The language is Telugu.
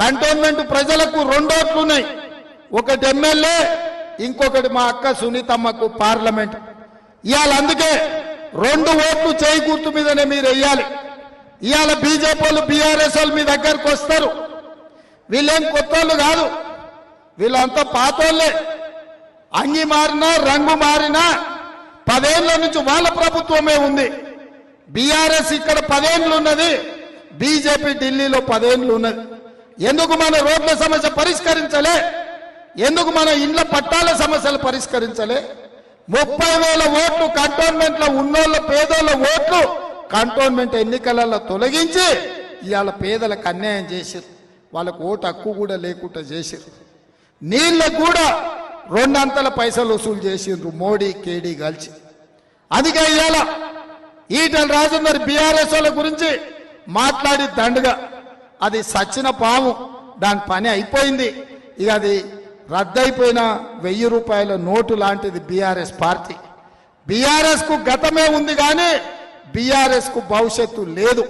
కంటోన్మెంట్ ప్రజలకు రెండు ఓట్లు ఉన్నాయి. ఒకటి ఎమ్మెల్యే, ఇంకొకటి మా అక్క సునీతమ్మకు పార్లమెంట్. ఇవాళ అందుకే రెండు ఓట్లు చేయి గుర్తు మీదనే మీరు వెయ్యాలి. ఇవాళ బీజేపీ వాళ్ళు బీఆర్ఎస్ వాళ్ళు మీ దగ్గరకు వస్తారు. వీళ్ళేం కొత్త వాళ్ళు కాదు, వీళ్ళంతా పాతోళ్ళే. అంగి మారినా రంగు మారినా 10 ఏళ్ల నుంచి వాళ్ళ ప్రభుత్వమే ఉంది. బీఆర్ఎస్ ఇక్కడ 10 ఏళ్ళు ఉన్నది, బీజేపీ ఢిల్లీలో 10 ఏళ్ళు ఉన్నది. ఎందుకు మన రోడ్ల సమస్య పరిష్కరించలే? ఎందుకు మన ఇండ్ల పట్టాల సమస్యలు పరిష్కరించలే? 30,000 ఓట్లు కంటోన్మెంట్ లో ఉన్నోళ్ళ పేదోళ్ళ ఓట్లు కంటోన్మెంట్ ఎన్నికలలో తొలగించి ఇవాళ పేదలకు అన్యాయం చేశారు. వాళ్ళకు ఓటు హక్కు కూడా లేకుండా చేశారు. నీళ్ళకు కూడా 2 అంతల పైసలు వసూలు చేసిండ్రు మోడీ కేడీ కలిసి. అందుకే ఇవాళ ఈటల రాజేందర్ బీఆర్ఎస్ వాళ్ళ గురించి మాట్లాడి దండగా అది సచ్చిన పాము, దాని పని అయిపోయింది. ఇక అది రద్దయిపోయిన 1000 రూపాయల నోటు లాంటిది బీఆర్ఎస్ పార్టీ. బీఆర్ఎస్ కు గతమే ఉంది కానీ బీఆర్ఎస్ కు భవిష్యత్తు లేదు.